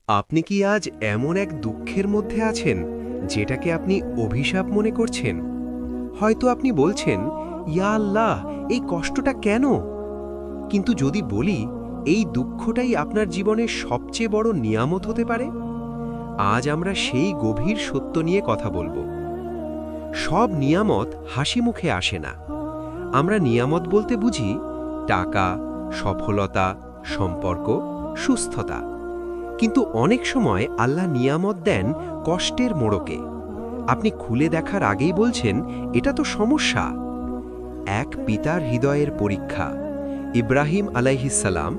আপনি কি আজ এমন এক দুঃখের মধ্যে আছেন যেটাকে আপনি অভিশাপ মনে করছেন? হয়তো আপনি বলছেন, ইয়া আল্লাহ, এই কষ্টটা কেন? কিন্তু যদি বলি এই দুঃখটাই আপনার জীবনের সবচেয়ে বড় নিয়ামত হতে পারে, আজ আমরা সেই গভীর সত্য নিয়ে কথা বলবো। সব নিয়ামত হাসি মুখে আসে না। আমরা নিয়ামত বলতে বুঝি টাকা, সফলতা, সম্পর্ক, সুস্থতা। কিন্তু অনেক সময় আল্লাহ নিয়ামত দেন কষ্টের মোড়কে। আপনি খুলে দেখার আগেই বলছেন, এটা তো সমস্যা। এক পিতার হৃদয়ের পরীক্ষা। ইব্রাহিম আলাইহিসসালাম,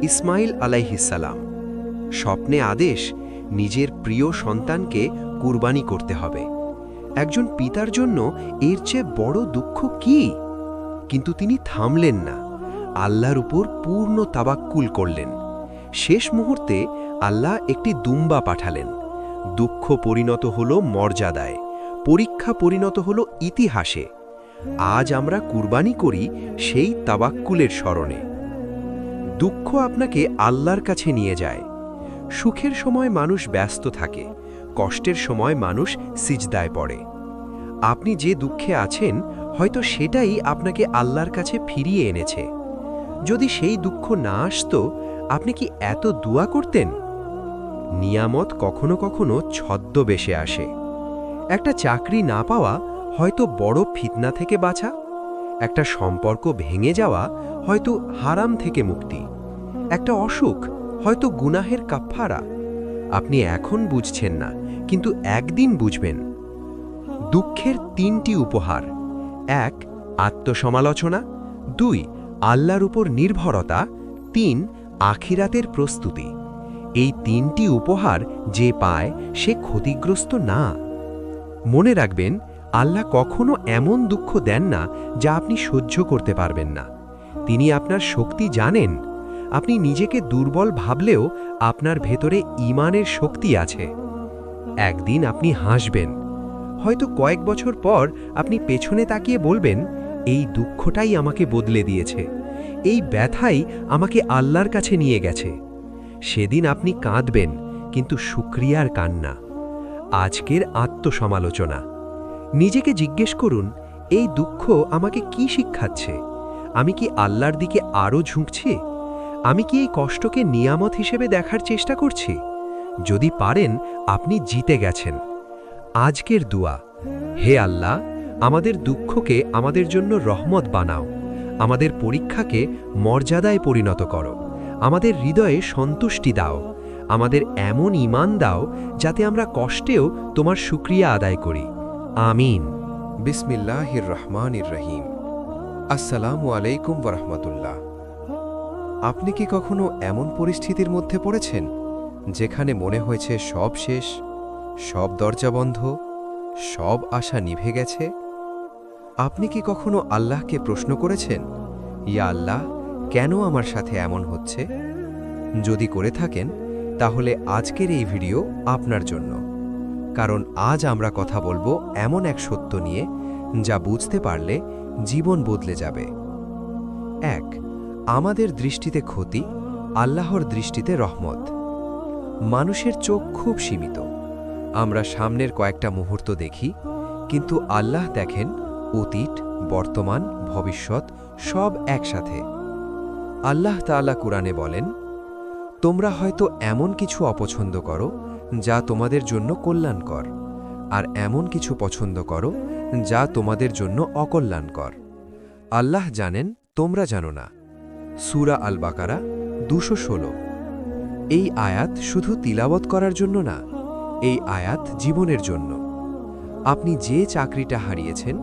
ইসমাইল আলাইহিসসালাম। স্বপ্নে আদেশ, নিজের প্রিয় সন্তানকে কুরবানি করতে হবে। একজন পিতার জন্য এর চেয়ে বড় দুঃখ কি? কিন্তু তিনি থামলেন না, আল্লাহর উপর পূর্ণ তাওয়াক্কুল করলেন। শেষ মুহূর্তে আল্লাহ একটি দুম্বা পাঠালেন। দুঃখ পরিণত হল মর্যাদায়, পরীক্ষা পরিণত হল ইতিহাসে। আজ আমরা কুরবানি করি সেই তাওয়াক্কুলের স্মরণে। দুঃখ আপনাকে আল্লাহর কাছে নিয়ে যায়। সুখের সময় মানুষ ব্যস্ত থাকে, কষ্টের সময় মানুষ সিজদায় পড়ে। আপনি যে দুঃখে আছেন, হয়তো সেটাই আপনাকে আল্লাহর কাছে ফিরিয়ে এনেছে। যদি সেই দুঃখ না আসতো, আপনি কি এত দোয়া করতেন? নিয়ামত কখনো কখনো ছদ্মবেশে আসে। একটা চাকরি না পাওয়া হয়তো বড় ফিতনা থেকে বাঁচা, একটা সম্পর্ক ভেঙে যাওয়া হয়তো হারাম থেকে মুক্তি, একটা অসুখ হয়তো গুনাহের কাফফারা। আপনি এখন বুঝছেন না, কিন্তু একদিন বুঝবেন। দুঃখের তিনটি উপহার: এক, আত্মসমালোচনা; দুই, আল্লাহর উপর নির্ভরতা; তিন, আখিরাতের প্রস্তুতি। এই তিনটি উপহার যে পায় সে ক্ষতিগ্রস্ত না। মনে রাখবেন, আল্লাহ কখনো এমন দুঃখ দেন না যা আপনি সহ্য করতে পারবেন না। তিনি আপনার শক্তি জানেন। আপনি নিজেকে দুর্বল ভাবলেও আপনার ভেতরে ঈমানের শক্তি আছে। একদিন আপনি হাসবেন। হয়তো কয়েক বছর পর আপনি পেছনে তাকিয়ে বলবেন, এই দুঃখটাই আমাকে বদলে দিয়েছে, এই ব্যথাই আমাকে আল্লাহর কাছে নিয়ে গেছে। সেদিন আপনি কাঁদবেন, কিন্তু শুকরিয়ার কান্না। আজকের আত্মসমালোচনা। নিজেকে জিজ্ঞেস করুন, এই দুঃখ আমাকে কি শিক্ষাচ্ছে? আমি কি আল্লাহর দিকে আরও ঝুঁকছি? আমি কি এই কষ্টকে নিয়ামত হিসেবে দেখার চেষ্টা করছি? যদি পারেন, আপনি জিতে গেছেন। আজকের দুয়া: হে আল্লাহ, আমাদের দুঃখকে আমাদের জন্য রহমত বানাও। আমাদের পরীক্ষাকে মর্যাদায় পরিণত করো। আমাদের হৃদয়ে সন্তুষ্টি দাও। আমাদের এমন ঈমান দাও যাতে আমরা কষ্টেও তোমার শুকরিয়া আদায় করি। আমিন। বিসমিল্লাহির রহমানির রহিম। আসসালামু আলাইকুম ওয়া রাহমাতুল্লাহ। আপনি কি কখনো এমন পরিস্থিতির মধ্যে পড়েছেন যেখানে মনে হয়েছে সব শেষ, সব দরজা বন্ধ, সব আশা নিভে গেছে? আপনি কি কখনো আল্লাহকে প্রশ্ন করেছেন, ইয়া আল্লাহ, কেন আমার সাথে এমন হচ্ছে? যদি করে থাকেন, তাহলে আজকের এই ভিডিও আপনার জন্য। কারণ আজ আমরা কথা বলবো এমন এক সত্য নিয়ে যা বুঝতে পারলে জীবন বদলে যাবে। এক, আমাদের দৃষ্টিতে ক্ষতি, আল্লাহর দৃষ্টিতে রহমত। মানুষের চোখ খুব সীমিত। আমরা সামনের কয়েকটা মুহূর্ত দেখি, কিন্তু আল্লাহ দেখেন অতীত, বর্তমান, ভবিষ্যৎ সব একসাথে। আল্লাহ তাআলা কুরআনে বলেন, তোমরা হয়তো এমন কিছু অপছন্দ করো যা তোমাদের জন্য কল্যাণকর, আর এমন কিছু পছন্দ করো যা তোমাদের জন্য অকল্যাণকর। আল্লাহ জানেন, তোমরা জানো না। সূরা আল বাকারা 216। এই আয়াত শুধু তিলাওয়াত করার জন্য না, এই আয়াত জীবনের জন্য। আপনি যে চাকরিটা হারিয়েছেন,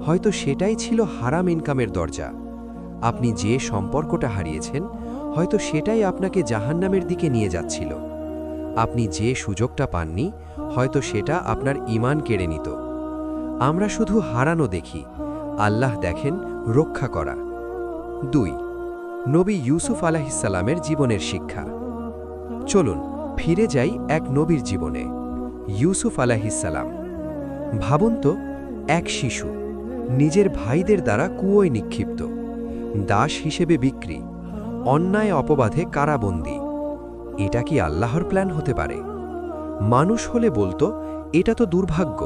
হয়তো সেটাই ছিল হারাম ইনকামের দরজা। আপনি যে সম্পর্কটা হারিয়েছেন, হয়তো সেটাই আপনাকে জাহান্নামের দিকে নিয়ে যাচ্ছিল। আপনি যে সুযোগটা পাননি, হয়তো সেটা আপনার ঈমান কেড়ে নিত। আমরা শুধু হারানো দেখি, আল্লাহ দেখেন রক্ষা করা। 2, নবী ইউসুফ আলাইহিসসালামের জীবনের শিক্ষা। চলুন ফিরে যাই এক নবীর জীবনে, ইউসুফ আলাইহিসসালাম। ভাবুন তো, এক শিশু, নিজের ভাইদের দ্বারা কুয়োয় নিক্ষিপ্ত, দাস হিসেবে বিক্রি, অন্যায় অপবাদে কারাবন্দী। এটা কি আল্লাহর প্ল্যান হতে পারে? মানুষ হলে বলতো এটা তো দুর্ভাগ্য।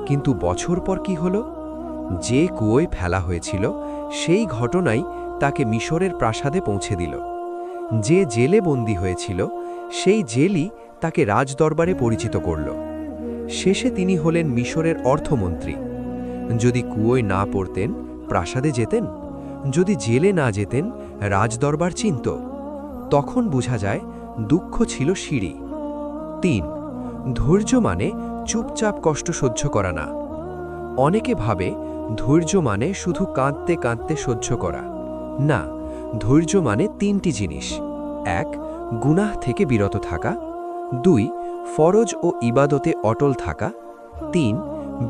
কিন্তু বছর পর কি হলো? যে কুয়োয় ফেলা হয়েছিল সেই ঘটনাই তাকে মিশরের প্রাসাদে পৌঁছে দিল। যে জেলে বন্দী হয়েছিল সেই জেলই তাকে রাজদরবারে পরিচিত করল। শেষে তিনি হলেন মিশরের অর্থমন্ত্রী। যদি কুয়োয় না পড়তেন প্রাসাদে যেতেন, যদি জেলে না যেতেন রাজদরবার চিনত। তখন বোঝা যায় দুঃখ ছিল সিঁড়ি। ৩. ধৈর্য মানে চুপচাপ কষ্ট সহ্য করা না। অনেকে ভাবে ধৈর্য মানে শুধু কাঁদতে কাঁদতে সহ্য করা। না, ধৈর্য মানে 3টি জিনিস। ১. গুনাহ থেকে বিরত থাকা। ২. ফরজ ও ইবাদতে অটল থাকা। ৩.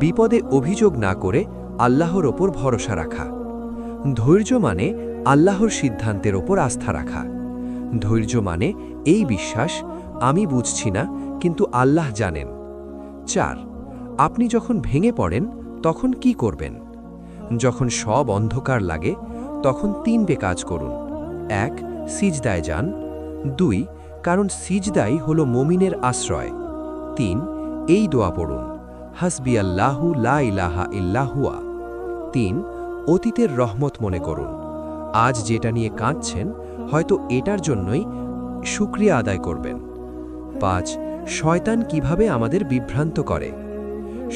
বিপদে অভিযোগ না করে আল্লাহর ওপর ভরসা রাখা। ধৈর্য মানে আল্লাহর সিদ্ধান্তের ওপর আস্থা রাখা। ধৈর্য মানে এই বিশ্বাস, আমি বুঝছি না কিন্তু আল্লাহ জানেন। ৪. আপনি যখন ভেঙে পড়েন তখন কি করবেন? যখন সব অন্ধকার লাগে তখন 3 কাজ করুন। ১. সিজদায় যান। ২. কারণ সিজদাই হলো মুমিনের আশ্রয়। ৩. এই দোয়া পড়ুন, হাসবি আল্লাহু লা ইলাহা ইল্লা হুয়া। ৩. অতীতের রহমত মনে করুন। আজ যেটা নিয়ে কাঁদছেন হয়তো এটার জন্যই শুকরিয়া আদায় করবেন। ৫. শয়তান কিভাবে আমাদের বিভ্রান্ত করে?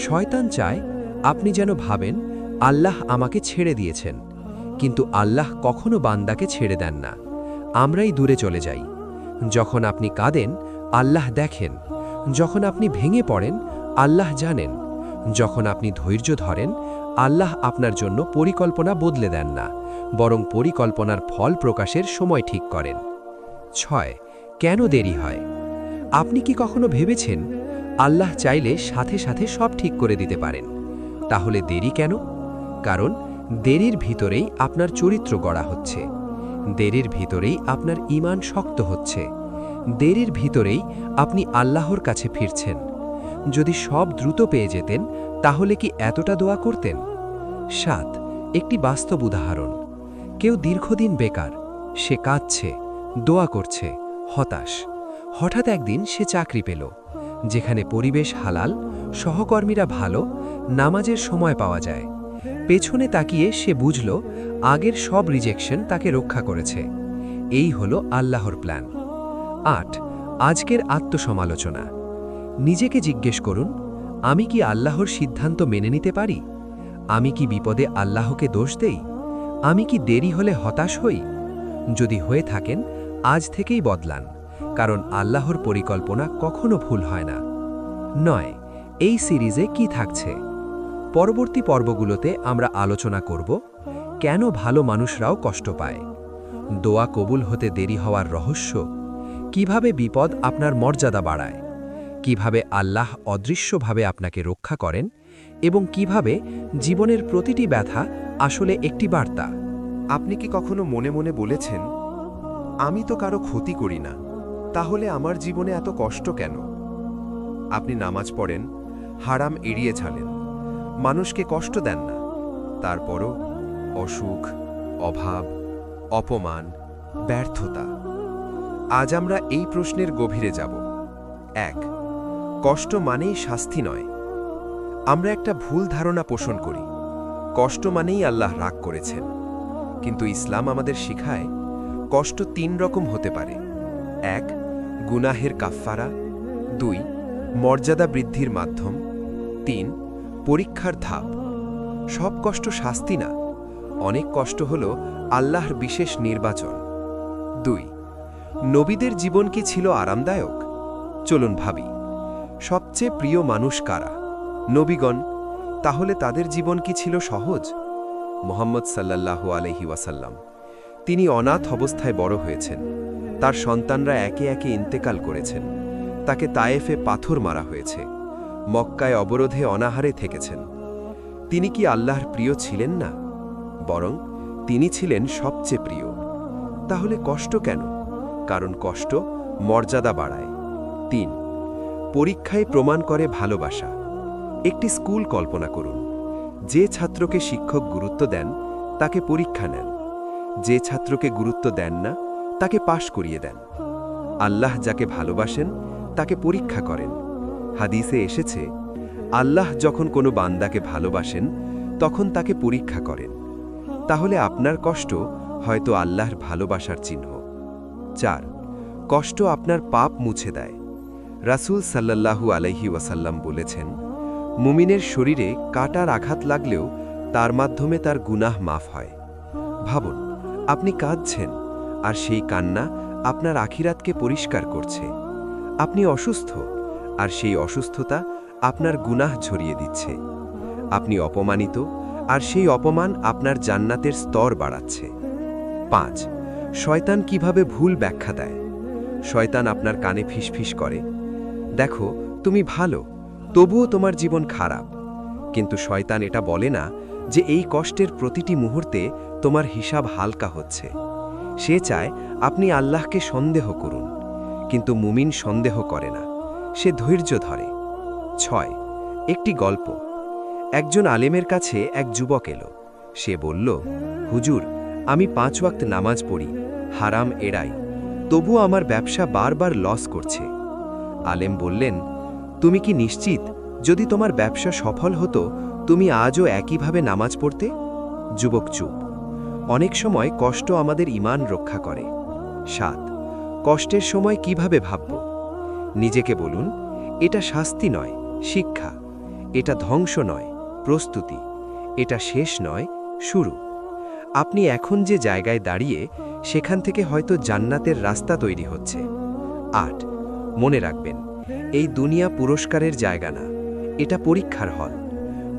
শয়তান চায় আপনি যেন ভাবেন আল্লাহ আমাকে ছেড়ে দিয়েছেন, কিন্তু আল্লাহ কখনো বান্দাকে ছেড়ে দেন না, আমরাই দূরে চলে যাই। যখন আপনি কাঁদেন আল্লাহ দেখেন, যখন আপনি ভেঙে পড়েন আল্লাহ জানেন, যখন আপনি ধৈর্য ধরেন আল্লাহ আপনার জন্য পরিকল্পনা বদলে দেন না, বরং পরিকল্পনার ফল প্রকাশের সময় ঠিক করেন। ৬. কেন দেরি হয়? আপনি কি কখনো ভেবেছেন আল্লাহ চাইলে সাথে সাথে সব ঠিক করে দিতে পারেন? তাহলে দেরি কেন? কারণ দেরির ভিতরেই আপনার চরিত্র গড়া হচ্ছে, দেরির ভিতরেই আপনার ঈমান শক্ত হচ্ছে, দেরির ভিতরেই আপনি আল্লাহর কাছে ফিরছেন। যদি সব দ্রুত পেয়ে যেতেন তাহলে কি এতটা দোয়া করতেন? ৭. একটি বাস্তব উদাহরণ। কেউ দীর্ঘদিন বেকার, সে কাঁদছে, দোয়া করছে, হতাশ। হঠাৎ একদিন সে চাকরি পেল, যেখানে পরিবেশ হালাল, সহকর্মীরা ভালো, নামাজের সময় পাওয়া যায়। পেছনে তাকিয়ে সে বুঝল আগের সব রিজেকশন তাকে রক্ষা করেছে। এই হলো আল্লাহর প্ল্যান। ৮. আজকের আত্মসমালোচনা। নিজেকে জিজ্ঞেস করুন, আমি কি আল্লাহর সিদ্ধান্ত মেনে নিতে পারি? আমি কি বিপদে আল্লাহকে দোষ দেই? আমি কি দেরি হলে হতাশ হই? যদি হয়ে থাকেন আজ থেকেই বদলান, কারণ আল্লাহর পরিকল্পনা কখনো ভুল হয় না। ৯. এই সিরিজে কি থাকছে? পরবর্তী পর্বগুলোতে আমরা আলোচনা করব কেন ভালো মানুষরাও কষ্ট পায়, দোয়া কবুল হতে দেরি হওয়ার রহস্য, কিভাবে বিপদ আপনার মর্যাদা বাড়ায়, কিভাবে আল্লাহ অদৃশ্যভাবে আপনাকে রক্ষা করেন, এবং কিভাবে জীবনের প্রতিটি ব্যথা আসলে একটি বার্তা। আপনি কি কখনো মনে মনে বলেছেন, আমি তো কারো ক্ষতি করি না, তাহলে আমার জীবনে এত কষ্ট কেন? আপনি নামাজ পড়েন, হারাম এড়িয়ে চলেন, মানুষকে কষ্ট দেন না, তারপরও অসুখ, অভাব, অপমান, ব্যর্থতা। আজ আমরা এই প্রশ্নের গভীরে যাব। ১. কষ্ট মানেই শাস্তি নয়। আমরা একটা ভুল ধারণা পোষণ করি, কষ্ট মানেই আল্লাহ রাগ করেছেন। কিন্তু ইসলাম আমাদের শিখায় কষ্ট ৩ রকম হতে পারে। ১. গুনাহের কাফফারা। ২. মর্যাদা বৃদ্ধির মাধ্যম। ৩. পরীক্ষার ধাপ। সব কষ্ট শাস্তি না, অনেক কষ্ট হল আল্লাহর বিশেষ নির্বাচন। ২. নবীদের জীবন কি ছিল আরামদায়ক? চলুন ভাবি, সবচেয়ে প্রিয় মানুষ কারা? নবীগণ। তাহলে তাদের জীবন কি ছিল সহজ? মুহাম্মদ সাল্লাল্লাহু আলাইহি ওয়াসাল্লাম, তিনি অনাথ অবস্থায় বড় হয়েছেন, তার সন্তানরা একে একে ইন্তেকাল করেছেন, তাকে তায়েফে পাথর মারা হয়েছে, মক্কায় অবরোধে অনাহারে থেকেছেন। তিনি কি আল্লাহর প্রিয় ছিলেন না? বরং তিনি ছিলেন সবচেয়ে প্রিয়। তাহলে কষ্ট কেন? কারণ কষ্ট মর্যাদা বাড়ায়। ৩. পরীক্ষায় প্রমাণ করে ভালোবাসা। একটি স্কুল কল্পনা করুন, যে ছাত্রকে শিক্ষক গুরুত্ব দেন তাকে পরীক্ষা নেন, যে ছাত্রকে গুরুত্ব দেন না তাকে পাশ করিয়ে দেন। আল্লাহ যাকে ভালোবাসেন তাকে পরীক্ষা করেন। হাদিসে এসেছে, আল্লাহ যখন কোনো বান্দাকে ভালোবাসেন তখন তাকে পরীক্ষা করেন। তাহলে আপনার কষ্ট হয়তো আল্লাহর ভালোবাসার চিহ্ন। 4. কষ্ট আপনার পাপ মুছে দেয়। রাসূল সাল্লাল্লাহু আলাইহি ওয়াসাল্লাম বলেছেন, মুমিনের শরীরে কাঁটার আঘাত লাগলেও তার মাধ্যমে তার গুনাহ মাফ হয়। ভাবুন, আপনি কাঁদছেন আর সেই কান্না আপনার আখিরাতকে পরিষ্কার করছে। আপনি অসুস্থ আর সেই অসুস্থতা আপনার গুনাহ ঝরিয়ে দিচ্ছে। আপনি অপমানিত আর সেই অপমান আপনার জান্নাতের স্তর বাড়াচ্ছে। 5. শয়তান কিভাবে ভুল ব্যাখ্যা দেয়। শয়তান আপনার কানে ফিসফিস করে, দেখো তুমি ভালো, তবুও তোমার জীবন খারাপ। কিন্তু শয়তান এটা বলে না যে এই কষ্টের প্রতিটি মুহূর্তে তোমার হিসাব হালকা হচ্ছে। সে চায় আপনি আল্লাহকে সন্দেহ করুন, কিন্তু মুমিন সন্দেহ করে না, সে ধৈর্য ধরে। 6. একটি গল্প। একজন আলেমের কাছে এক যুবক এলো। সে বলল, হুজুর, আমি 5 ওয়াক্ত নামাজ পড়ি, হারাম এড়াই, তবু আমার ব্যবসা বারবার লস করছে। আলেম বললেন, তুমি কি নিশ্চিত যদি তোমার ব্যবসা সফল হতো তুমি আজও একইভাবে নামাজ পড়তে? যুবক চুপ। অনেক সময় কষ্ট আমাদের ঈমান রক্ষা করে। 7. কষ্টের সময় কিভাবে ভাবব। নিজেকে বলুন, এটা শাস্তি নয়, শিক্ষা। এটা ধ্বংস নয়, প্রস্তুতি। এটা শেষ নয়, শুরু। আপনি এখন যে জায়গায় দাঁড়িয়ে, সেখান থেকে হয়তো জান্নাতের রাস্তা তৈরি হচ্ছে। 8. মনে রাখবেন, এই দুনিয়া পুরস্কারের জায়গা না, এটা পরীক্ষার হল।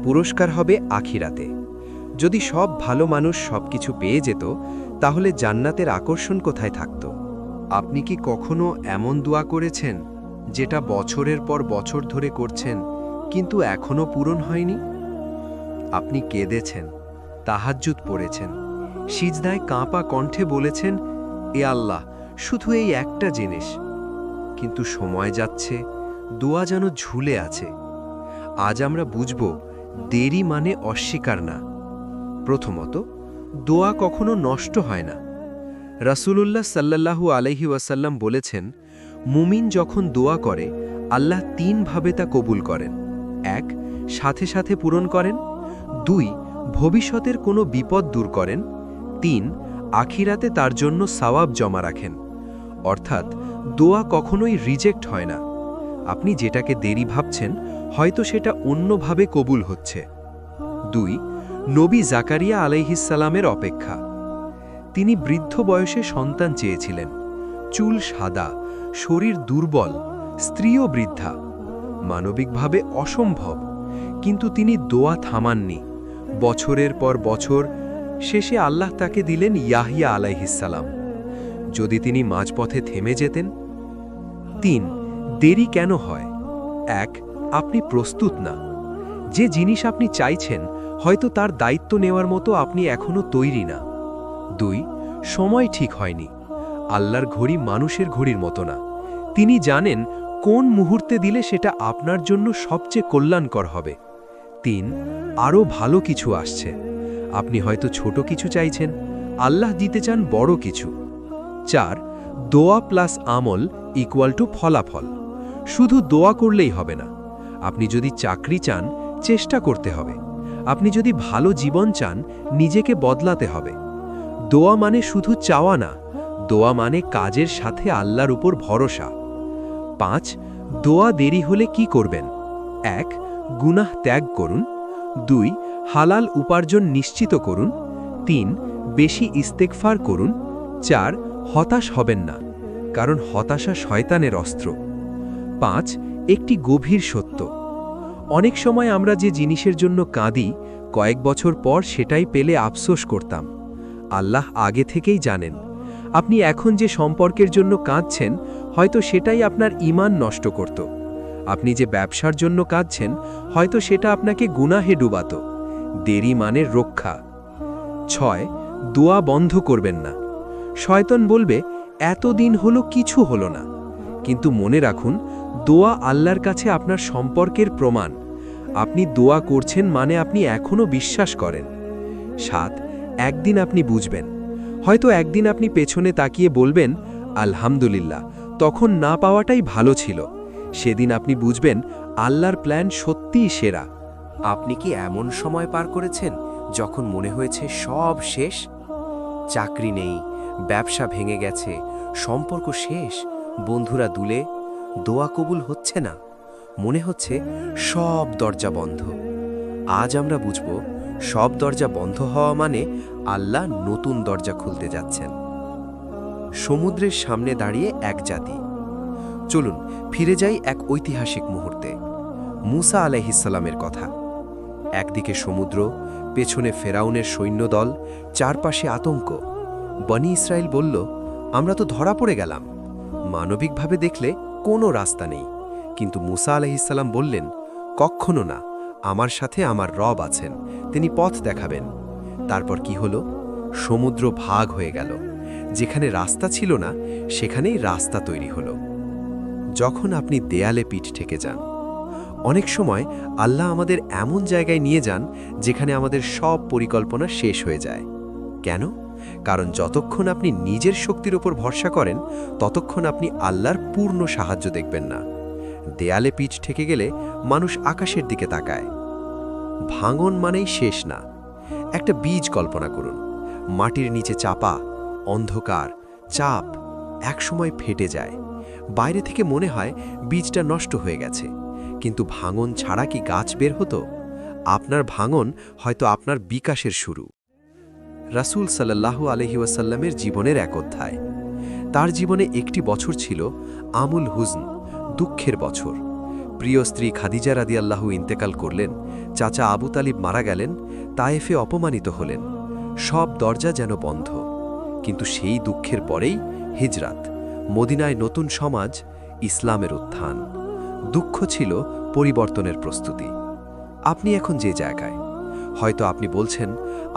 পুরস্কার হবে আখিরাতে। যদি সব ভালো মানুষ সবকিছু পেয়ে যেত, তাহলে জান্নাতের আকর্ষণ কোথায় থাকত? আপনি কি কখনো এমন দোয়া করেছেন যেটা বছরের পর বছর ধরে করছেন কিন্তু এখনো পূরণ হয়নি? আপনি কেঁদেছেন, তাহাজ্জুদ পড়েছেন, সিজদায় কাঁপা কণ্ঠে বলেছেন, এ আল্লাহ, শুধু এই একটা জিনিস। কিন্তু সময় যাচ্ছে, দোয়া যেন ঝুলে আছে। আজ আমরা বুঝব, দেরি মানে অস্বীকার না। প্রথমত, দোয়া কখনো নষ্ট হয় না। রাসূলুল্লাহ সাল্লাল্লাহু আলাইহি ওয়াসাল্লাম বলেছেন, মুমিন যখন দোয়া করে আল্লাহ 3 ভাবে তা কবুল করেন। 1. সাথে সাথে পূরণ করেন। 2. ভবিষ্যতের কোনো বিপদ দূর করেন। 3. আখিরাতে তার জন্য সওয়াব জমা রাখেন। অর্থাৎ দোয়া কখনোই রিজেক্ট হয় না। আপনি যেটাকে দেরি ভাবছেন, হয়তো সেটা অন্যভাবে কবুল হচ্ছে। 2. নবী জাকারিয়া আলাইহিসসালামের অপেক্ষা। তিনি বৃদ্ধ বয়সে সন্তান চেয়েছিলেন। চুল সাদা, শরীর দুর্বল, স্ত্রীও বৃদ্ধা। মানবিকভাবে অসম্ভব, কিন্তু তিনি দোয়া থামাননি। বছরের পর বছর, শেষে আল্লাহ তাকে দিলেন ইয়াহিয়া আলাইহিসসালাম। যদি তিনি মাঝপথে থেমে যেতেন। 3. দেরি কেন হয়? 1. আপনি প্রস্তুত না। যে জিনিস আপনি চাইছেন, হয়তো তার দায়িত্ব নেওয়ার মতো আপনি এখনো তৈরি না। 2. সময় ঠিক হয়নি। আল্লাহর ঘড়ি মানুষের ঘড়ির মতো না। তিনি জানেন কোন মুহূর্তে দিলে সেটা আপনার জন্য সবচেয়ে কল্যাণকর হবে। 3. আরও ভালো কিছু আসছে। আপনি হয়তো ছোট কিছু চাইছেন, আল্লাহ দিতে চান বড় কিছু। 4. দোয়া প্লাস আমল ইকুয়াল টু ফলাফল। শুধু দোয়া করলেই হবে না। আপনি যদি চাকরি চান, চেষ্টা করতে হবে। আপনি যদি ভালো জীবন চান, নিজেকে বদলাতে হবে। দোয়া মানে শুধু চাওয়া না, দোয়া মানে কাজের সাথে আল্লাহর উপর ভরসা। 5. দোয়া দেরি হলে কি করবেন? 1. গুনাহ ত্যাগ করুন। 2. হালাল উপার্জন নিশ্চিত করুন। 3. বেশি ইস্তেগফার করুন। 4. হতাশ হবেন না, কারণ হতাশা শয়তানের অস্ত্র। 5. একটি গভীর সত্য। অনেক সময় আমরা যে জিনিসের জন্য কাঁদি, কয়েক বছর পর সেটাই পেলে আফসোস করতাম। আল্লাহ আগে থেকেই জানেন। আপনি এখন যে সম্পর্কের জন্য কাঁদছেন, হয়তো সেটাই আপনার ঈমান নষ্ট করত। আপনি যে ব্যবসার জন্য কাঁদছেন, হয়তো সেটা আপনাকে গুনাহে ডুবাত। দেরি মানে রক্ষা। 6. দোয়া বন্ধ করবেন না। শয়তান বলবে, এতদিন হলো কিছু হলো না। কিন্তু মনে রাখুন, দোয়া আল্লাহর কাছে আপনার সম্পর্কের প্রমাণ। আপনি দোয়া করছেন মানে আপনি এখনো বিশ্বাস করেন। 7. একদিন আপনি বুঝবেন। হয়তো একদিন আপনি পেছনে তাকিয়ে বলবেন, আলহামদুলিল্লাহ, তখন না পাওয়াটাই ভালো ছিল। সেদিন আপনি বুঝবেন আল্লাহর প্ল্যান সত্যিই সেরা। আপনি কি এমন সময় পার করেছেন যখন মনে হয়েছে সব শেষ? চাকরি নেই, ব্যবসা ভেঙে গেছে, সম্পর্ক শেষ, বন্ধুরা দূরে, দোয়া কবুল হচ্ছে না, মনে হচ্ছে সব দরজা বন্ধ। আজ আমরা বুঝব সব দরজা বন্ধ হওয়া মানে আল্লাহ নতুন দরজা খুলতে যাচ্ছেন। সমুদ্রের সামনে দাঁড়িয়ে এক জাতি। চলুন ফিরে যাই এক ঐতিহাসিক মুহূর্তে, মুসা আলাইহিসসালামের কথা। একদিকে সমুদ্র, পেছনে ফেরাউনের সৈন্যদল, চারপাশে আতঙ্ক। বনি ইসরায়েল বলল, আমরা তো ধরা পড়ে গেলাম। মানবিকভাবে দেখলে কোনো রাস্তা নেই, কিন্তু মুসা আলাইহিসসালাম বললেন, কখনো না, আমার সাথে আমার রব আছেন, তিনি পথ দেখাবেন। তারপর কি হলো? সমুদ্র ভাগ হয়ে গেল। যেখানে রাস্তা ছিল না, সেখানেই রাস্তা তৈরি হলো। যখন আপনি দেয়ালে পিঠ ঠেকে যান, অনেক সময় আল্লাহ আমাদের এমন জায়গায় নিয়ে যান যেখানে আমাদের সব পরিকল্পনা শেষ হয়ে যায়। কেন? কারণ যতক্ষণ আপনি নিজের শক্তির উপর ভরসা করেন, ততক্ষণ আপনি আল্লাহর পূর্ণ সাহায্য দেখবেন না। দেয়ালে পিঠ ঠেকে গেলে মানুষ আকাশের দিকে তাকায়। ভাঙন মানেই শেষ না। একটা বীজ কল্পনা করুন, মাটির নিচে চাপা, অন্ধকার, চাপ, একসময় ফেটে যায়। বাইরে থেকে মনে হয় বীজটা নষ্ট হয়ে গেছে, কিন্তু ভাঙন ছাড়া কি গাছ বের হতো? আপনার ভাঙন হয়তো আপনার বিকাশের শুরু। রাসূল সাল্লাল্লাহু আলাইহি ওয়াসাল্লামের জীবনের এক অধ্যায়। তার জীবনে একটি বছর ছিল আমুল হুজন, দুঃখের বছর। প্রিয় স্ত্রী খাদিজা রাদিয়াল্লাহু ইন্তেকাল করলেন, চাচা আবু তালিব মারা গেলেন, তায়েফে অপমানিত হলেন, সব দরজা যেন বন্ধ। কিন্তু সেই দুঃখের পরেই হিজরাত, মদিনায় নতুন সমাজ, ইসলামের উত্থান। দুঃখ ছিল পরিবর্তনের প্রস্তুতি। আপনি এখন যে জায়গায়, হয়তো আপনি বলছেন,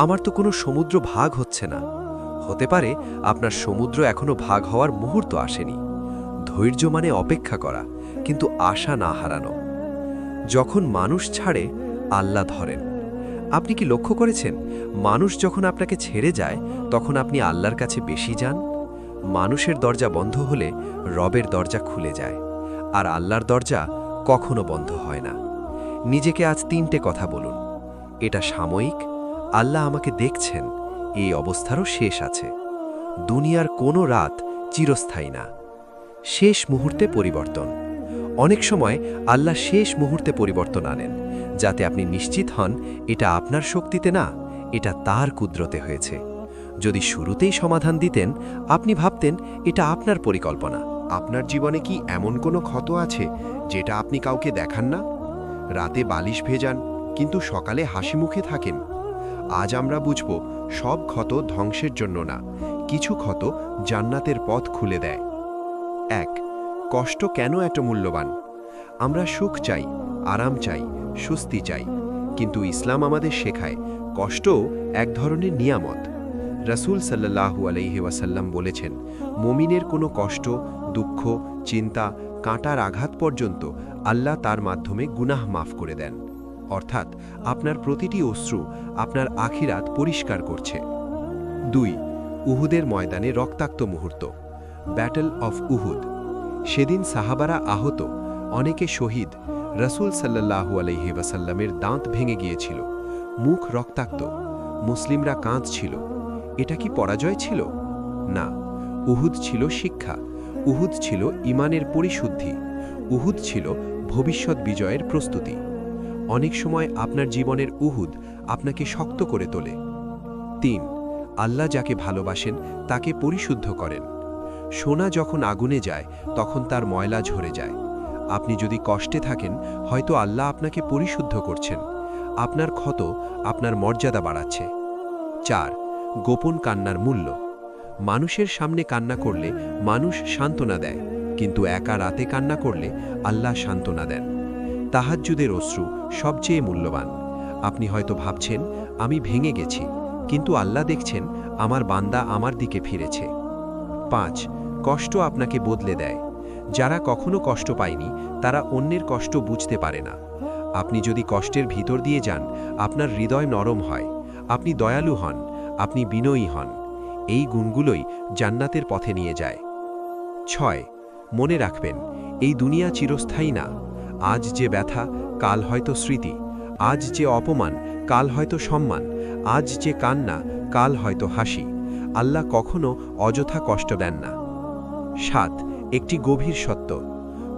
আমার তো কোনো সমুদ্র ভাগ হচ্ছে না। হতে পারে আপনার সমুদ্র এখনো ভাগ হওয়ার মুহূর্ত আসেনি। ধৈর্য মানে অপেক্ষা করা, কিন্তু আশা না হারানো। যখন মানুষ ছাড়ে, আল্লাহ ধরেন। আপনি কি লক্ষ্য করেছেন, মানুষ যখন আপনাকে ছেড়ে যায়, তখন আপনি আল্লাহর কাছে বেশি যান? মানুষের দরজা বন্ধ হলে রবের দরজা খুলে যায়, আর আল্লাহর দরজা কখনো বন্ধ হয় না। নিজেকে আজ 3টে কথা বলুন, এটা সাময়িক, আল্লাহ আমাকে দেখছেন, এই অবস্থারও শেষ আছে। দুনিয়ার কোনো রাত চিরস্থায়ী না। শেষ মুহূর্তে পরিবর্তন। অনেক সময় আল্লাহ শেষ মুহূর্তে পরিবর্তন আনেন, যাতে আপনি নিশ্চিত হন এটা আপনার শক্তিতে না, এটা তার কুদরতে হয়েছে। যদি শুরুতেই সমাধান দিতেন, আপনি ভাবতেন এটা আপনার পরিকল্পনা। আপনার জীবনে কি এমন কোনো ক্ষত আছে যেটা আপনি কাউকে দেখান না? রাতে বালিশ ভেজান, কিন্তু সকালে হাসি মুখে থাকেন। আজ আমরা বুঝব, সব ক্ষত ধ্বংসের জন্য না, কিছু ক্ষত জান্নাতের পথ খুলে দেয়। 1. কষ্ট কেন এত মূল্যবান? আমরা সুখ চাই, আরাম চাই, স্বস্তি চাই, কিন্তু ইসলাম আমাদের শেখায় কষ্টও এক ধরনের নিয়ামত। রাসূল সাল্লাল্লাহু আলাইহি ওয়াসাল্লাম বলেছেন, মুমিনের কোনো কষ্ট, দুঃখ, চিন্তা, কাঁটার আঘাত পর্যন্ত আল্লাহ তার মাধ্যমে গুনাহ মাফ করে দেন। অর্থাৎ আপনার প্রতিটি অশ্রু আপনার আখিরাত পরিষ্কার করছে। 2. উহুদের ময়দানে রক্তাক্ত মুহূর্ত, ব্যাটল অফ উহুদ। সেদিন সাহাবারা আহত, অনেকে শহীদ। রাসূল সাল্লাল্লাহু আলাইহি ওয়াসাল্লামের দাঁত ভেঙে গিয়েছিল, মুখ রক্তাক্ত, মুসলিমরা কাঁদছিল। এটা কি পরাজয় ছিল? না, উহুদ ছিল শিক্ষা, উহুদ ছিল ঈমানের পরিশুদ্ধি, উহুদ ছিল ভবিষ্যৎ বিজয়ের প্রস্তুতি। অনেক সময় আপনার জীবনের উহুদ আপনাকে শক্ত করে তোলে। 3. আল্লাহ যাকে ভালোবাসেন তাকে পরিশুদ্ধ করেন। সোনা যখন আগুনে যায়, তখন তার ময়লা ঝরে যায়। আপনি যদি কষ্টে থাকেন, হয়তো আল্লাহ আপনাকে পরিশুদ্ধ করছেন। আপনার ক্ষত আপনার মর্যাদা বাড়াচ্ছে। 4. গোপন কান্নার মূল্য। মানুষের সামনে কান্না করলে মানুষ সান্ত্বনা দেয়, কিন্তু একা রাতে কান্না করলে আল্লাহ সান্ত্বনা দেন। তাহাজ্জুদের অশ্রু সবচেয়ে মূল্যবান। আপনি হয়তো ভাবছেন, আমি ভেঙে গেছি, কিন্তু আল্লাহ দেখছেন আমার বান্দা আমার দিকে ফিরেছে। 5. কষ্ট আপনাকে বদলে দেয়। যারা কখনো কষ্ট পায়নি, তারা অন্যের কষ্ট বুঝতে পারে না। আপনি যদি কষ্টের ভিতর দিয়ে যান, আপনার হৃদয় নরম হয়, আপনি দয়ালু হন, আপনি বিনয়ী হন। এই গুণগুলোই জান্নাতের পথে নিয়ে যায়। 6. মনে রাখবেন, এই দুনিয়া চিরস্থায়ী না। আজ যে ব্যথা, কাল হয়তো স্মৃতি। আজ যে অপমান, কাল হয়তো সম্মান। আজ যে কান্না, কাল হয়তো হাসি। আল্লাহ কখনো অযথা কষ্ট দেন না। 7, একটি গভীর সত্য।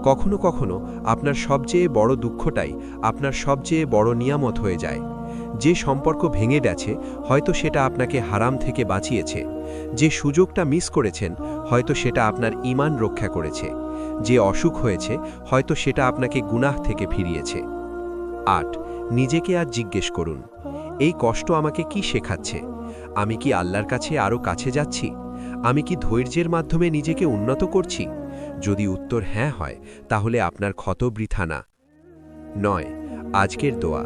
কখনো কখনো আপনার সবচেয়ে বড় দুঃখটাই আপনার সবচেয়ে বড় নিয়ামত হয়ে যায়। যে সম্পর্ক ভেঙে গেছে, হয়তো সেটা আপনাকে হারাম থেকে বাঁচিয়েছে। যে সুযোগটা মিস করেছেন, হয়তো সেটা আপনার ঈমান রক্ষা করেছে। যে অসুখ হয়েছে, হয়তো সেটা আপনাকে গুনাহ থেকে ফিরিয়েছে। 8, নিজেকে আজ জিজ্ঞেস করুন, এই কষ্ট আমাকে কি শেখাচ্ছে? আমি কি আল্লাহর কাছে আরও কাছে যাচ্ছি? আমি কি ধৈর্যের মাধ্যমে নিজেকে উন্নত করছি? যদি উত্তর হ্যাঁ হয়, তাহলে আপনার ক্ষত বৃথা না। 9, আজকের দোয়া।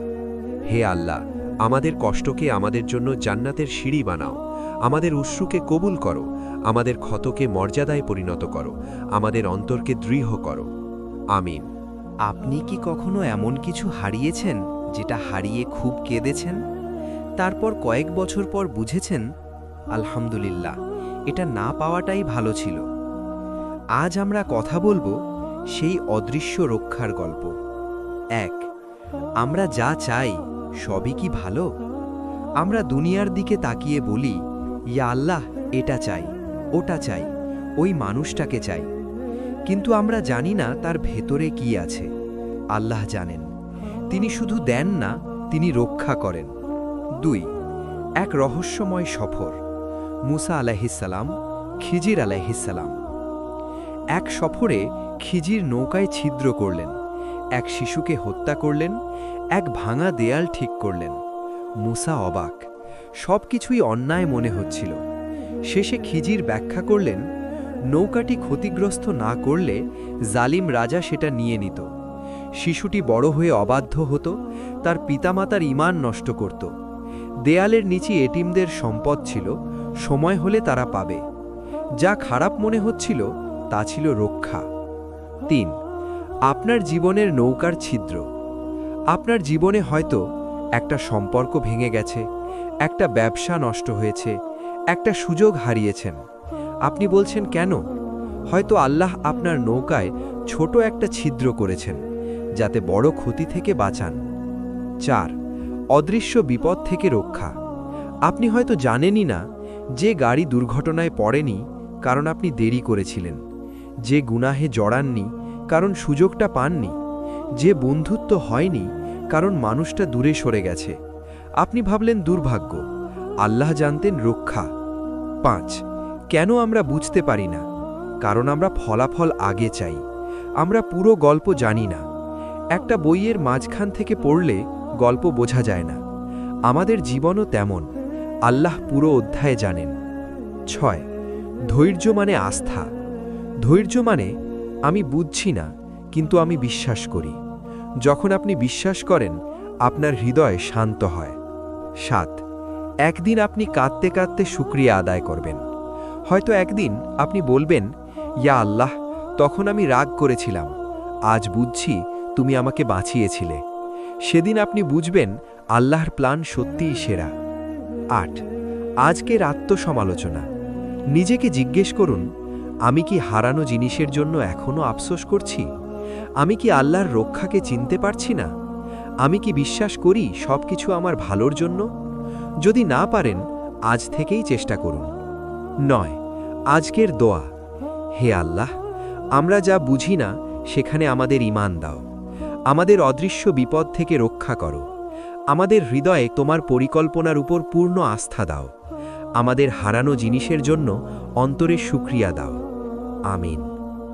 হে আল্লাহ, আমাদের কষ্টকে আমাদের জন্য জান্নাতের সিঁড়ি বানাও। আমাদের অশ্রুকে কবুল করো। আমাদের ক্ষতকে মর্যাদায় পরিণত করো। আমাদের অন্তরকে দৃঢ় করো। আমিন। আপনি কি কখনো এমন কিছু হারিয়েছেন যেটা হারিয়ে খুব কেঁদেছেন? তারপর কয়েক বছর পর বুঝেছেন, আলহামদুলিল্লাহ, এটা না পাওয়াটাই ভালো ছিল। আজ আমরা কথা বলবো সেই অদৃশ্য রক্ষার গল্প। 1, আমরা যা চাই সবই কি ভালো? আমরা দুনিয়ার দিকে তাকিয়ে বলি, ইয়া আল্লাহ, এটা চাই, ওটা চাই, ওই মানুষটাকে চাই। কিন্তু আমরা জানি না তার ভেতরে কি আছে। আল্লাহ জানেন। তিনি শুধু দেন না, তিনি রক্ষা করেন। 2, এক রহস্যময় সফর। মুসা আলাইহিসসালাম, খিজির আলাইহিসসালাম। এক সফরে খিজির নৌকায় ছিদ্র করলেন, এক শিশুকে হত্যা করলেন, এক ভাঙা দেয়াল ঠিক করলেন। মুসা অবাক, সব কিছুই অন্যায় মনে হচ্ছিল। শেষে খিজির ব্যাখ্যা করলেন, নৌকাটি ক্ষতিগ্রস্ত না করলে জালিম রাজা সেটা নিয়ে নিত। শিশুটি বড় হয়ে অবাধ্য হতো, তার পিতামাতার ঈমান নষ্ট করত। দেয়ালের নিচে এটিমদের সম্পদ ছিল, সময় হলে তারা পাবে। যা খারাপ মনে হচ্ছিল তা ছিল রক্ষা। 3, আপনার জীবনের নৌকার ছিদ্র। আপনার জীবনে হয়তো একটা সম্পর্ক ভেঙে গেছে, একটা ব্যবসা নষ্ট হয়েছে, একটা সুযোগ হারিয়েছেন। আপনি বলছেন কেন? হয়তো আল্লাহ আপনার নৌকায় ছোট একটা ছিদ্র করেছেন, যাতে বড় ক্ষতি থেকে বাঁচান। 4, অদৃশ্য বিপদ থেকে রক্ষা। আপনি হয়তো জানেনই না যে গাড়ি দুর্ঘটনায় পড়েনি কারণ আপনি দেরি করেছিলেন, যে গুনাহে জড়াননি কারণ সুযোগটা পাননি, যে বন্ধুত্ব হয়নি কারণ মানুষটা দূরে সরে গেছে। আপনি ভাবলেন দুর্ভাগ্য, আল্লাহ জানতেন রক্ষা। 5, কেন আমরা বুঝতে পারি না? কারণ আমরা ফলাফল আগে চাই। আমরা পুরো গল্প জানি না। একটা বইয়ের মাঝখান থেকে পড়লে গল্প বোঝা যায় না। আমাদের জীবনও তেমন, আল্লাহ পুরো অধ্যায়ে জানেন। 6, ধৈর্য মানে আস্থা। ধৈর্য মানে আমি বুঝছি না, কিন্তু আমি বিশ্বাস করি। যখন আপনি বিশ্বাস করেন, আপনার হৃদয় শান্ত হয়। 7, একদিন আপনি কাঁদতে কাঁদতে শুকরিয়া আদায় করবেন। হয়তো একদিন আপনি বলবেন, ইয়া আল্লাহ, তখন আমি রাগ করেছিলাম, আজ বুঝছি তুমি আমাকে বাঁচিয়েছিলে। সেদিন আপনি বুঝবেন আল্লাহর প্ল্যান সত্যিই সেরা। 8, আজকের আত্মসমালোচনা। নিজেকে জিজ্ঞেস করুন, আমি কি হারানো জিনিসের জন্য এখনও আফসোস করছি? আমি কি আল্লাহর রক্ষাকে চিনতে পারছি না? আমি কি বিশ্বাস করি সব কিছু আমার ভালোর জন্য? যদি না পারেন, আজ থেকেই চেষ্টা করুন। 9, আজকের দোয়া। হে আল্লাহ, আমরা যা বুঝি না সেখানে আমাদের ঈমান দাও। আমাদের অদৃশ্য বিপদ থেকে রক্ষা করো। আমাদের হৃদয়ে তোমার পরিকল্পনার উপর পূর্ণ আস্থা দাও। আমাদের হারানো জিনিসের জন্য অন্তরে শুকরিয়া দাও। আমিন।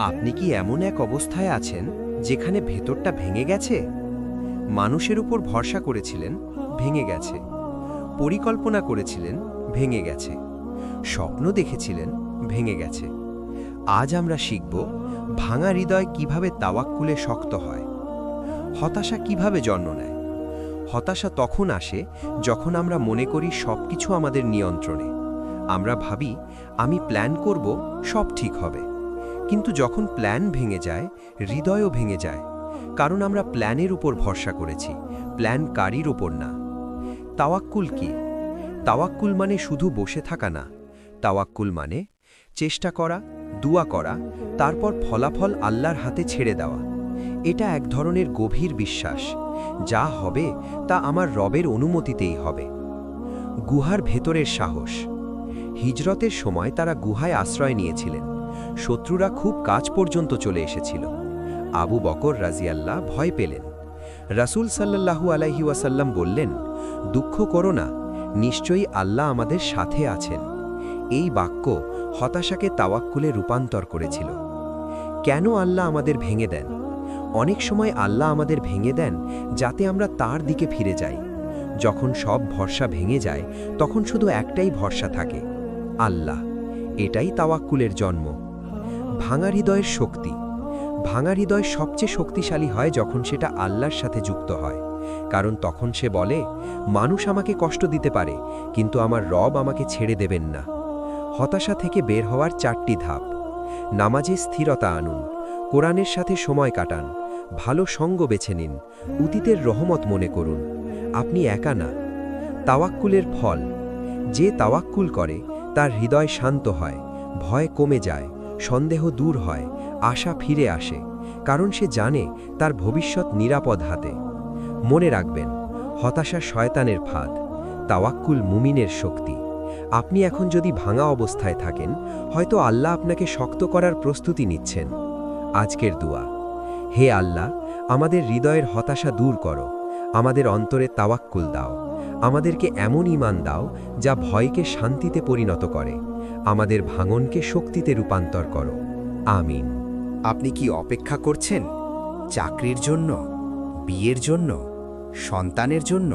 আপনি কি এমন এক অবস্থায় আছেন যেখানে ভেতরটা ভেঙে গেছে? মানুষের উপর ভরসা করেছিলেন, ভেঙে গেছে। পরিকল্পনা করেছিলেন, ভেঙে গেছে। স্বপ্ন দেখেছিলেন, ভেঙে গেছে। আজ আমরা শিখব ভাঙা হৃদয় কিভাবে তাওয়াক্কুলে শক্ত হয়। হতাশা কিভাবে জন্ম নেয়? হতাশা তখন আসে যখন আমরা মনে করি সবকিছু আমাদের নিয়ন্ত্রণে। আমরা ভাবি, আমি প্ল্যান করব, সব ঠিক হবে। কিন্তু যখন প্ল্যান ভেঙে যায়, হৃদয়ও ভেঙে যায়, কারণ আমরা প্ল্যানের উপর ভরসা করেছি, প্ল্যানকারীর উপর না। তাওয়াক্কুল কি? তাওয়াক্কুল মানে শুধু বসে থাকা না। তাওয়াক্কুল মানে চেষ্টা করা, দুয়া করা, তারপর ফলাফল আল্লাহর হাতে ছেড়ে দেওয়া। এটা এক ধরনের গভীর বিশ্বাস, যা হবে তা আমার রবের অনুমতিতেই হবে। গুহার ভেতরের সাহস। হিজরতের সময় তারা গুহায় আশ্রয় নিয়েছিলেন। শত্রুরা খুব কাছ পর্যন্ত চলে এসেছিল। আবু বকর রাজিয়াল্লাহ ভয় পেলেন। রাসূল সাল্লাল্লাহু আলাইহি ওয়াসাল্লাম বললেন, দুঃখ করো না, নিশ্চয়ই আল্লাহ আমাদের সাথে আছেন। এই বাক্য হতাশাকে তাওয়াক্কুলে রূপান্তর করেছিল। কেন আল্লাহ আমাদের ভেঙে দেন? অনেক সময় আল্লাহ আমাদের ভেঙে দেন যাতে আমরা তার দিকে ফিরে যাই। যখন সব ভরসা ভেঙে যায়, তখন শুধু একটাই ভরসা থাকে, আল্লাহ। এটাই তাওয়াক্কুলের জন্ম। ভাঙা হৃদয়ের শক্তি। ভাঙা হৃদয় সবচেয়ে শক্তিশালী হয় যখন সেটা আল্লাহর সাথে যুক্ত হয়। কারণ তখন সে বলে, মানুষ আমাকে কষ্ট দিতে পারে, কিন্তু আমার রব আমাকে ছেড়ে দেবেন না। হতাশা থেকে বের হওয়ার 4টি ধাপ। নামাজে স্থিরতা আনুন, কোরআনের সাথে সময় কাটান, ভালো সঙ্গ বেছে নিন, অতীতের রহমত মনে করুন, আপনি একা না। তাওয়াক্কুলের ফল। যে তাওয়াক্কুল করে তার হৃদয় শান্ত হয়, ভয় কমে যায়, সন্দেহ দূর হয়, আশা ফিরে আসে, কারণ সে জানে তার ভবিষ্যৎ নিরাপদ হাতে। মনে রাখবেন, হতাশা শয়তানের ফাঁদ, তাওয়াক্কুল মুমিনের শক্তি। আপনি এখন যদি ভাঙা অবস্থায় থাকেন, হয়তো আল্লাহ আপনাকে শক্ত করার প্রস্তুতি নিচ্ছেন। আজকের দোয়া। হে আল্লাহ, আমাদের হৃদয়ের হতাশা দূর করো, আমাদের অন্তরে তাওয়াক্কুল দাও, আমাদেরকে এমন ঈমান দাও যা ভয়কে শান্তিতে পরিণত করে, আমাদের ভাঙনকে শক্তিতে রূপান্তর করো। আমিন। আপনি কি অপেক্ষা করছেন? চাকরির জন্য, বিয়ের জন্য, সন্তানের জন্য,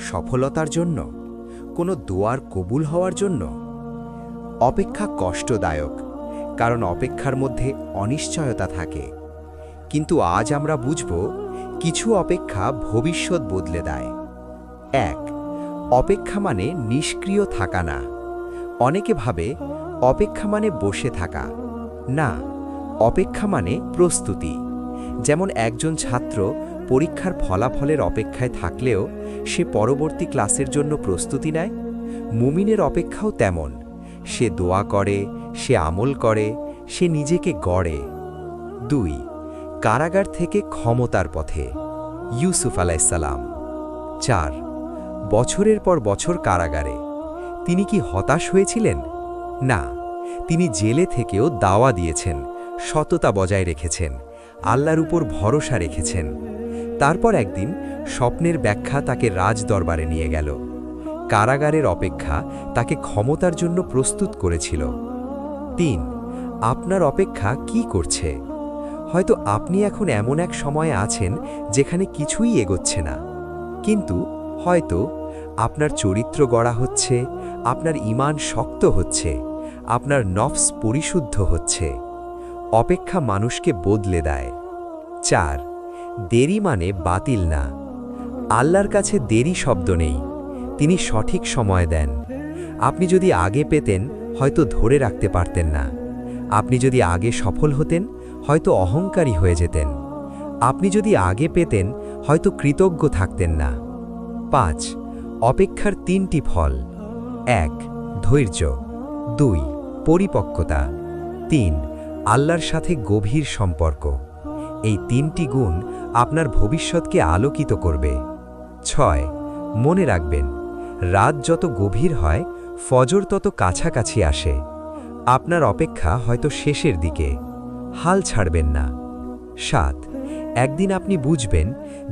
সফলতার জন্য, কোনো দোয়ার কবুল হওয়ার জন্য? অপেক্ষা কষ্টদায়ক, কারণ অপেক্ষার মধ্যে অনিশ্চয়তা থাকে। কিন্তু আজ আমরা বুঝব, কিছু অপেক্ষা ভবিষ্যৎ বদলে দেয়। 1. অপেক্ষা মানে নিষ্ক্রিয় থাকা না। অনেকে ভাবে অপেক্ষা মানে বসে থাকা। না, অপেক্ষা মানে প্রস্তুতি। যেমন একজন ছাত্র পরীক্ষার ফলাফলের অপেক্ষায় থাকলেও সে পরবর্তী ক্লাসের জন্য প্রস্তুতি নেয়, মুমিনের অপেক্ষাও তেমন। সে দোয়া করে, সে আমল করে, সে নিজেকে গড়ে। 2. কারাগার থেকে ক্ষমতার পথে। ইউসুফ আলাইসাল্লাম। 4. বছরের পর বছর কারাগারে। তিনি কি হতাশ হয়েছিলেন? না, তিনি জেলে থেকেও দাওয়া দিয়েছেন, সততা বজায় রেখেছেন, আল্লাহর উপর ভরসা রেখেছেন। তারপর একদিন স্বপ্নের ব্যাখ্যা তাকে রাজদরবারে নিয়ে গেল। কারাগারের অপেক্ষা তাকে ক্ষমতার জন্য প্রস্তুত করেছিল। 3. আপনার অপেক্ষা কি করছে? হয়তো আপনি এখন এমন এক সময়ে আছেন যেখানে কিছুই এগোচ্ছে না, কিন্তু হয়তো আপনার চরিত্র গড়া হচ্ছে, আপনার ঈমান শক্ত হচ্ছে, আপনার নফস পরিশুদ্ধ হচ্ছে। অপেক্ষা মানুষকে বদলে দেয়। 4. দেরি মানে বাতিল না। আল্লাহর কাছে দেরি শব্দ নেই, তিনি সঠিক সময় দেন। আপনি যদি আগে পেতেন, হয়তো ধরে রাখতে পারতেন না। আপনি যদি আগে সফল হতেন, হয়তো অহংকারী হয়ে যেতেন। আপনি যদি আগে পেতেন, হয়তো কৃতজ্ঞ থাকতেন না। 5. অপেক্ষার 3টি ফল। 1. ধৈর্য। 2. পরিপক্কতা। 3. আল্লাহর সাথে গভীর সম্পর্ক। এই 3টি গুণ আপনার ভবিষ্যৎকে আলোকিত করবে। 6. মনে রাখবেন, রাত যত গভীর হয়, ফজর তত কাছাকাছি আসে। আপনার অপেক্ষা হয়তো শেষের দিকে, হাল ছাড়বেন না। 7. একদিন আপনি বুঝবেন,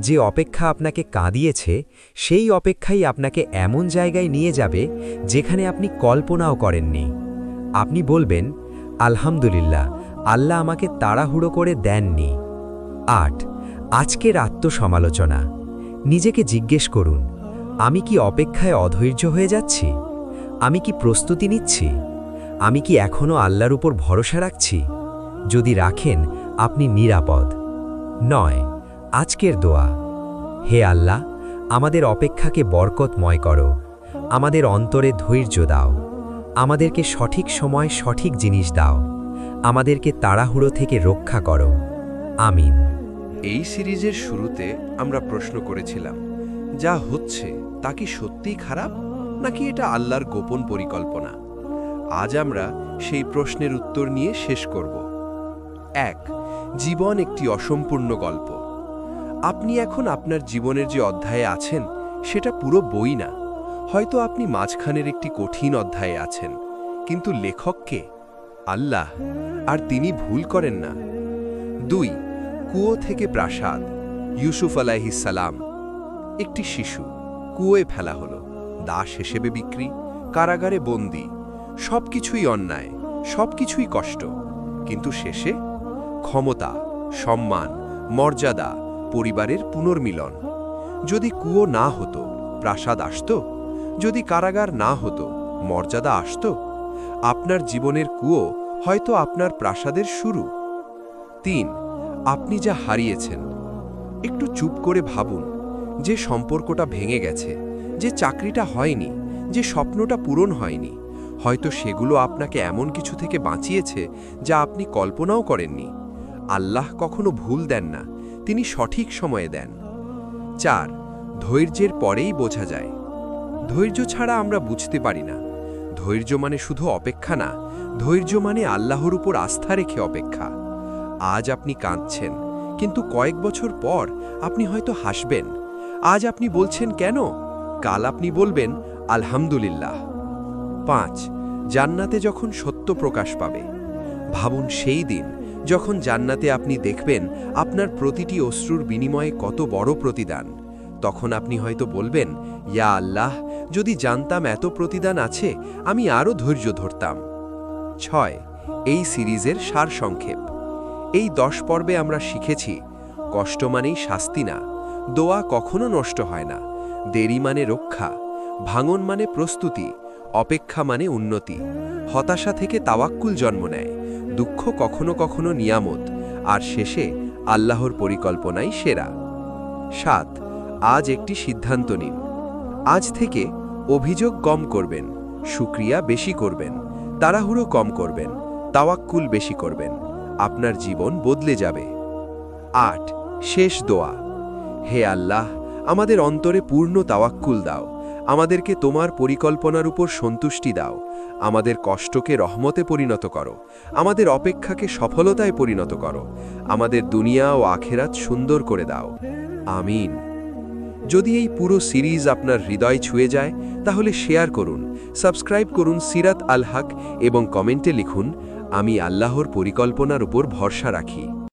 যে অপেক্ষা আপনাকে কাঁদিয়েছে, সেই অপেক্ষাই আপনাকে এমন জায়গায় নিয়ে যাবে যেখানে আপনি কল্পনাও করেননি। আপনি বলবেন, আলহামদুলিল্লাহ, আল্লাহ আমাকে তাড়াহুড়ো করে দেননি। 8. আজকের আত্মসমালোচনা। নিজেকে জিজ্ঞেস করুন, আমি কি অপেক্ষায় অধৈর্য হয়ে যাচ্ছি? আমি কি প্রস্তুতি নিচ্ছি? আমি কি এখনও আল্লাহর উপর ভরসা রাখছি? যদি রাখেন, আপনি নিরাপদ। 9. আজকের দোয়া। হে আল্লাহ, আমাদের অপেক্ষাকে বরকতময় করো, আমাদের অন্তরে ধৈর্য দাও, আমাদেরকে সঠিক সময় সঠিক জিনিস দাও, আমাদেরকে তাড়াহুড়ো থেকে রক্ষা করো। আমিন। এই সিরিজের শুরুতে আমরা প্রশ্ন করেছিলাম, যা হচ্ছে তা কি সত্যিই খারাপ, নাকি এটা আল্লাহর গোপন পরিকল্পনা? আজ আমরা সেই প্রশ্নের উত্তর নিয়ে শেষ করব। 1. জীবন একটি অসম্পূর্ণ গল্প। আপনি এখন আপনার জীবনের যে অধ্যায়ে আছেন সেটা পুরো বই না। হয়তো আপনি মাঝখানের একটি কঠিন অধ্যায়ে আছেন, কিন্তু লেখককে আল্লাহ, আর তিনি ভুল করেন না। 2. কুয়ো থেকে প্রাসাদ। ইউসুফ আলাইহিস সালাম। একটি শিশু কুয়োয় ফেলা হলো, দাস হিসেবে বিক্রি, কারাগারে বন্দী, সবকিছুই অন্যায়, সবকিছুই কষ্ট, কিন্তু শেষে ক্ষমতা, সম্মান, মর্যাদা, পরিবারের পুনর্মিলন। যদি কুয়ো না হতো, প্রাসাদ আসতো? যদি কারাগার না হতো, মর্যাদা আসতো? আপনার জীবনের কুয়ো হয়তো আপনার প্রাসাদের শুরু। 3. আপনি যা হারিয়েছেন। একটু চুপ করে ভাবুন, যে সম্পর্কটা ভেঙে গেছে, যে চাকরিটা হয়নি, যে স্বপ্নটা পূরণ হয়নি, হয়তো সেগুলো আপনাকে এমন কিছু থেকে বাঁচিয়েছে যা আপনি কল্পনাও করেননি। আল্লাহ কখনো ভুল দেন না, তিনি সঠিক সময়ে দেন। 4. ধৈর্যের পরেই বোঝা যায়। ধৈর্য ছাড়া আমরা বুঝতে পারি না। ধৈর্য মানে শুধু অপেক্ষা না, ধৈর্য মানে আল্লাহর উপর আস্থা রেখে অপেক্ষা। আজ আপনি কাঁদছেন, কিন্তু কয়েক বছর পর আপনি হয়তো হাসবেন। আজ আপনি বলছেন কেন, কাল আপনি বলবেন আলহামদুলিল্লাহ। 5. জান্নাতে যখন সত্য প্রকাশ পাবে। ভাবুন সেই দিন যখন জান্নাতে আপনি দেখবেন আপনার প্রতিটি অশ্রুর বিনিময়ে কত বড় প্রতিদান। তখন আপনি হয়তো বলবেন, ইয়া আল্লাহ, যদি জানতাম এত প্রতিদান আছে, আমি আরও ধৈর্য ধরতাম। 6. এই সিরিজের সারসংক্ষেপ। এই 10 পর্বে আমরা শিখেছি, কষ্ট মানেই শাস্তি না, দোয়া কখনো নষ্ট হয় না, দেরি মানে রক্ষা, ভাঙন মানে প্রস্তুতি, অপেক্ষা মানে উন্নতি, হতাশা থেকে তাওয়াক্কুল জন্ম নেয়, দুঃখ কখনো কখনো নিয়ামত, আর শেষে আল্লাহর পরিকল্পনাই সেরা। 7. আজ একটি সিদ্ধান্ত নিন। আজ থেকে অভিযোগ কম করবেন, শুকরিয়া বেশি করবেন, তাড়াহুড়ো কম করবেন, তাওয়াক্কুল বেশি করবেন। আপনার জীবন বদলে যাবে। 8. শেষ দোয়া। হে আল্লাহ, আমাদের অন্তরে পূর্ণ তাওয়াক্কুল দাও, আমাদেরকে তোমার পরিকল্পনার উপর সন্তুষ্টি দাও, আমাদের কষ্টকে রহমতে পরিণত করো, আমাদের অপেক্ষাকে সফলতায় পরিণত করো, আমাদের দুনিয়া ও আখেরাত সুন্দর করে দাও। আমিন। যদি এই পুরো সিরিজ আপনার হৃদয় ছুঁয়ে যায়, তাহলে শেয়ার করুন, সাবস্ক্রাইব করুন সিরাত আল হক এবং কমেন্টে লিখুন, আমি আল্লাহর পরিকল্পনার উপর ভরসা রাখি।